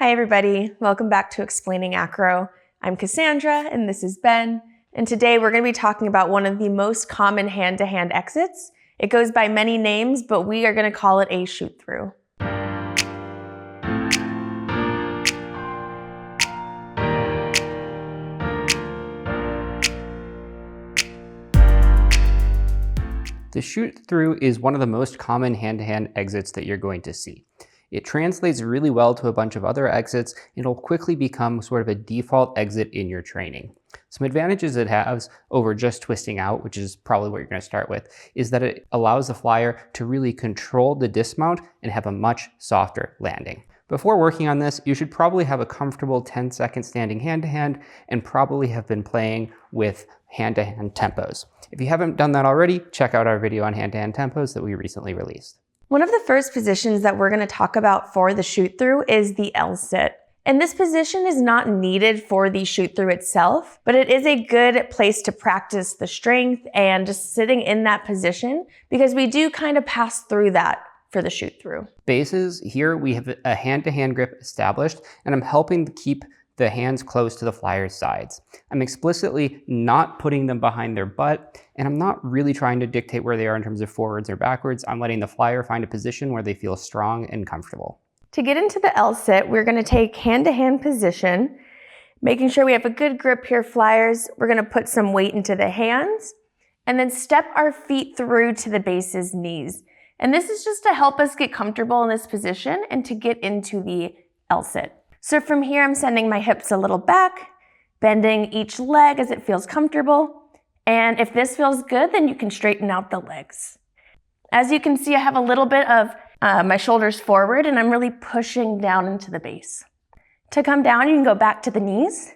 Hi everybody, welcome back to Explaining Acro. I'm Cassandra and this is Ben, and today we're going to be talking about one of the most common hand-to-hand exits. It goes by many names, but we are going to call it a shoot-through. The shoot-through is one of the most common hand-to-hand exits that you're going to see. It translates really well to a bunch of other exits. It'll quickly become sort of a default exit in your training. Some advantages it has over just twisting out, which is probably what you're going to start with, is that it allows the flyer to really control the dismount and have a much softer landing. Before working on this, you should probably have a comfortable 10-second standing hand-to-hand and probably have been playing with hand-to-hand tempos. If you haven't done that already, check out our video on hand-to-hand tempos that we recently released. One of the first positions that we're going to talk about for the shoot-through is the L-sit. And this position is not needed for the shoot-through itself, but it is a good place to practice the strength and just sitting in that position because we do kind of pass through that for the shoot-through. Bases, here we have a hand-to-hand grip established, and I'm helping to keep the hands close to the flyer's sides. I'm explicitly not putting them behind their butt, and I'm not really trying to dictate where they are in terms of forwards or backwards. I'm letting the flyer find a position where they feel strong and comfortable. To get into the L-sit, we're going to take hand-to-hand position, making sure we have a good grip here, flyers. We're going to put some weight into the hands, and then step our feet through to the base's knees. And this is just to help us get comfortable in this position and to get into the L-sit. So from here, I'm sending my hips a little back, bending each leg as it feels comfortable. And if this feels good, then you can straighten out the legs. As you can see, I have a little bit of my shoulders forward and I'm really pushing down into the base. To come down, you can go back to the knees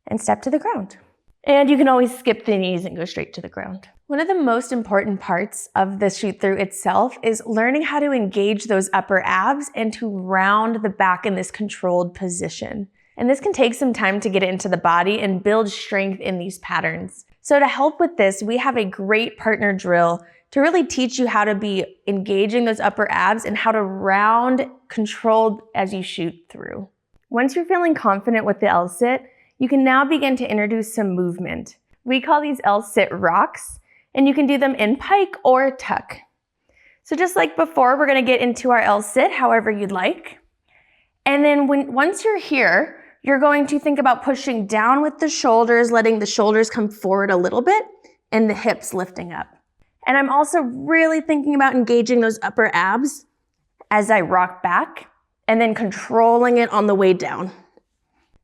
and step to the ground. And you can always skip the knees and go straight to the ground. One of the most important parts of the shoot-through itself is learning how to engage those upper abs and to round the back in this controlled position. And this can take some time to get it into the body and build strength in these patterns. So to help with this, we have a great partner drill to really teach you how to be engaging those upper abs and how to round controlled as you shoot through. Once you're feeling confident with the L-sit, you can now begin to introduce some movement. We call these L-sit rocks, and you can do them in pike or tuck. So just like before, we're going to get into our L-sit however you'd like. And then once you're here, you're going to think about pushing down with the shoulders, letting the shoulders come forward a little bit, and the hips lifting up. And I'm also really thinking about engaging those upper abs as I rock back, and then controlling it on the way down.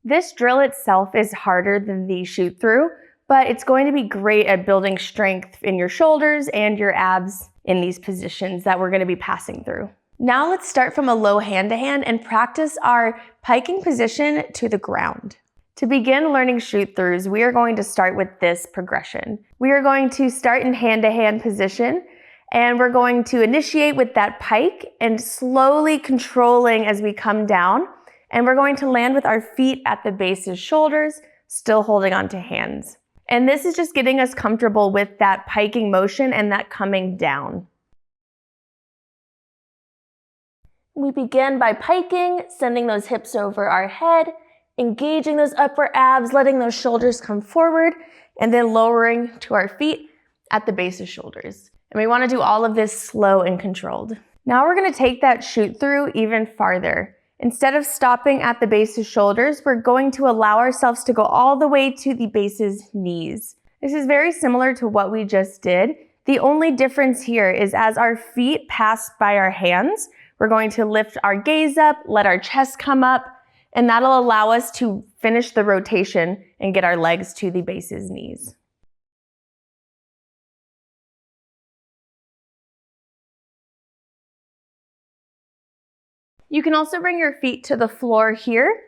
This drill itself is harder than the shoot-through, but it's going to be great at building strength in your shoulders and your abs in these positions that we're going to be passing through. Now let's start from a low hand-to-hand and practice our piking position to the ground. To begin learning shoot-throughs, we are going to start with this progression. We are going to start in hand-to-hand position, and we're going to initiate with that pike and slowly controlling as we come down. And we're going to land with our feet at the base's shoulders, still holding onto hands. And this is just getting us comfortable with that piking motion and that coming down. We begin by piking, sending those hips over our head, engaging those upper abs, letting those shoulders come forward, and then lowering to our feet at the base's shoulders. And we want to do all of this slow and controlled. Now we're going to take that shoot through even farther. Instead of stopping at the base's shoulders, we're going to allow ourselves to go all the way to the base's knees. This is very similar to what we just did. The only difference here is as our feet pass by our hands, we're going to lift our gaze up, let our chest come up, and that'll allow us to finish the rotation and get our legs to the base's knees. You can also bring your feet to the floor here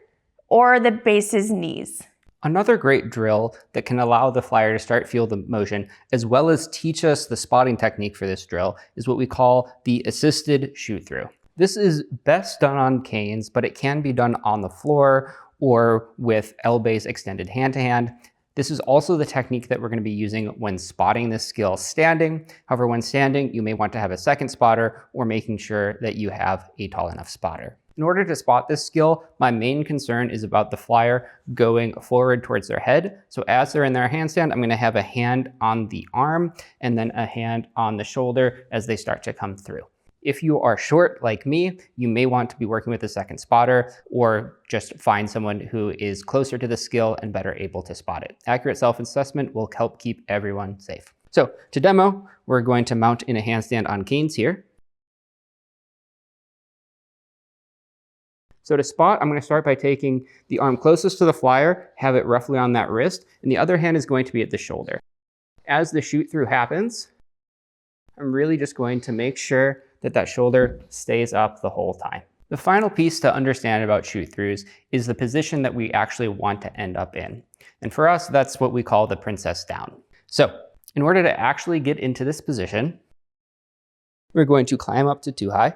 or the base's knees. Another great drill that can allow the flyer to start feel the motion, as well as teach us the spotting technique for this drill, is what we call the assisted shoot-through. This is best done on canes, but it can be done on the floor or with L-base extended hand-to-hand. This is also the technique that we're going to be using when spotting this skill standing. However, when standing, you may want to have a second spotter or making sure that you have a tall enough spotter. In order to spot this skill, my main concern is about the flyer going forward towards their head. So as they're in their handstand, I'm gonna have a hand on the arm and then a hand on the shoulder as they start to come through. If you are short like me, you may want to be working with a second spotter or just find someone who is closer to the skill and better able to spot it. Accurate self-assessment will help keep everyone safe. So to demo, we're going to mount in a handstand on canes here. So to spot, I'm going to start by taking the arm closest to the flyer, have it roughly on that wrist, and the other hand is going to be at the shoulder. As the shoot through happens, I'm really just going to make sure that that shoulder stays up the whole time. The final piece to understand about shoot throughs is the position that we actually want to end up in. And for us, that's what we call the princess down. So in order to actually get into this position, we're going to climb up to 2 high.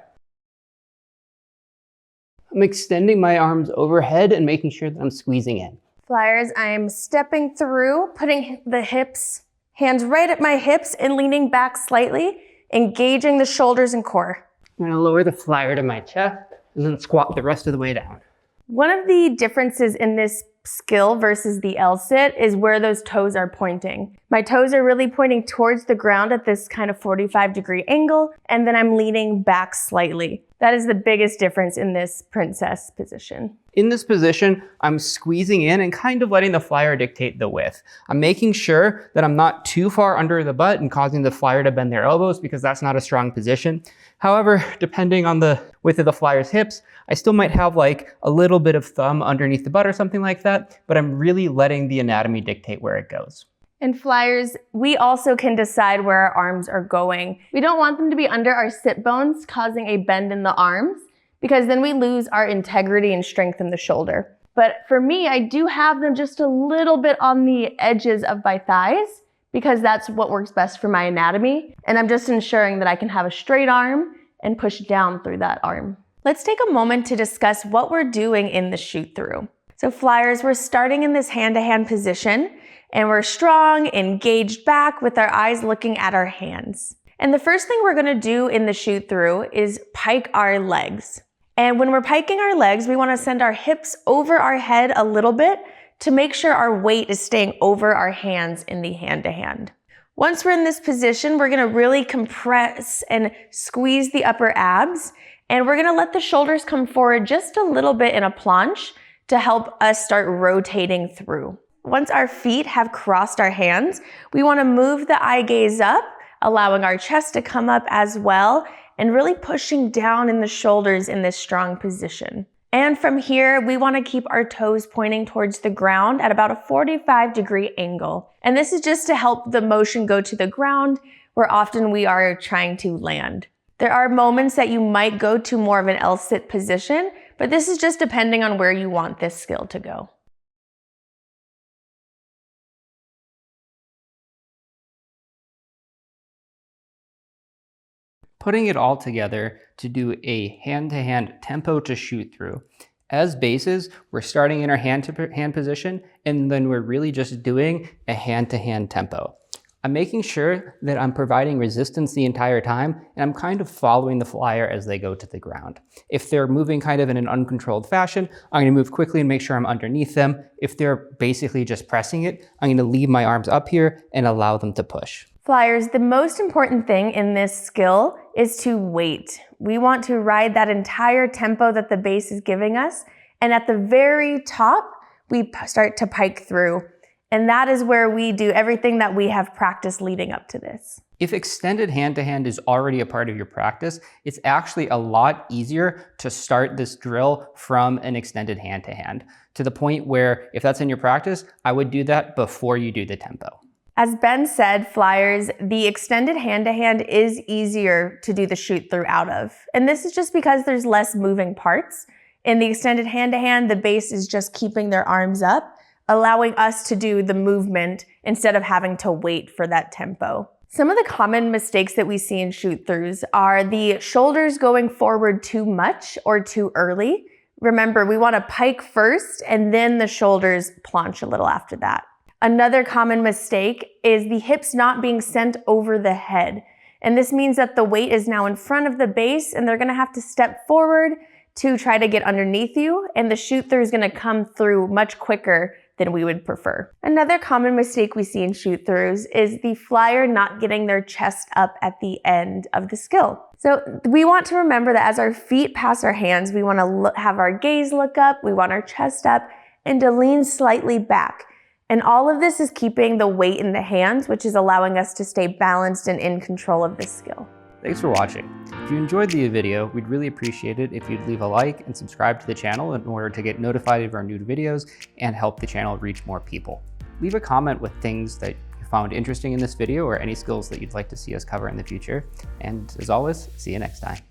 I'm extending my arms overhead and making sure that I'm squeezing in. Flyers, I'm stepping through, putting the hips, hands right at my hips and leaning back slightly, engaging the shoulders and core. I'm gonna lower the flyer to my chest and then squat the rest of the way down. One of the differences in this skill versus the L-sit is where those toes are pointing. My toes are really pointing towards the ground at this kind of 45-degree angle, and then I'm leaning back slightly. That is the biggest difference in this princess position. In this position, I'm squeezing in and kind of letting the flyer dictate the width. I'm making sure that I'm not too far under the butt and causing the flyer to bend their elbows because that's not a strong position. However, depending on the width of the flyer's hips, I still might have like a little bit of thumb underneath the butt or something like that, but I'm really letting the anatomy dictate where it goes. And flyers, we also can decide where our arms are going. We don't want them to be under our sit bones, causing a bend in the arms, because then we lose our integrity and strength in the shoulder. But for me, I do have them just a little bit on the edges of my thighs, because that's what works best for my anatomy. And I'm just ensuring that I can have a straight arm and push down through that arm. Let's take a moment to discuss what we're doing in the shoot through. So flyers, we're starting in this hand-to-hand position, and we're strong, engaged back with our eyes looking at our hands. And the first thing we're gonna do in the shoot through is pike our legs. And when we're piking our legs, we wanna send our hips over our head a little bit to make sure our weight is staying over our hands in the hand-to-hand. Once we're in this position, we're gonna really compress and squeeze the upper abs, and we're gonna let the shoulders come forward just a little bit in a planche to help us start rotating through. Once our feet have crossed our hands, we want to move the eye gaze up, allowing our chest to come up as well, and really pushing down in the shoulders in this strong position. And from here, we want to keep our toes pointing towards the ground at about a 45-degree angle. And this is just to help the motion go to the ground, where often we are trying to land. There are moments that you might go to more of an L-sit position, but this is just depending on where you want this skill to go. Putting it all together to do a hand-to-hand tempo to shoot through. As bases, we're starting in our hand-to-hand position, and then we're really just doing a hand-to-hand tempo. I'm making sure that I'm providing resistance the entire time, and I'm kind of following the flyer as they go to the ground. If they're moving kind of in an uncontrolled fashion, I'm gonna move quickly and make sure I'm underneath them. If they're basically just pressing it, I'm gonna leave my arms up here and allow them to push. Flyers, the most important thing in this skill is to wait. We want to ride that entire tempo that the base is giving us, and at the very top, we start to pike through. And that is where we do everything that we have practiced leading up to this. If extended hand-to-hand is already a part of your practice, it's actually a lot easier to start this drill from an extended hand-to-hand, to the point where if that's in your practice, I would do that before you do the tempo. As Ben said, flyers, the extended hand-to-hand is easier to do the shoot through out of. And this is just because there's less moving parts. In the extended hand-to-hand, the base is just keeping their arms up, allowing us to do the movement instead of having to wait for that tempo. Some of the common mistakes that we see in shoot-throughs are the shoulders going forward too much or too early. Remember, we want to pike first and then the shoulders planche a little after that. Another common mistake is the hips not being sent over the head. And this means that the weight is now in front of the base and they're going to have to step forward to try to get underneath you, and the shoot through is going to come through much quicker than we would prefer. Another common mistake we see in shoot throughs is the flyer not getting their chest up at the end of the skill. So we want to remember that as our feet pass our hands, we want to have our gaze look up, we want our chest up, and to lean slightly back. And all of this is keeping the weight in the hands, which is allowing us to stay balanced and in control of this skill. Thanks for watching. If you enjoyed the video, we'd really appreciate it if you'd leave a like and subscribe to the channel in order to get notified of our new videos and help the channel reach more people. Leave a comment with things that you found interesting in this video or any skills that you'd like to see us cover in the future. And as always, see you next time.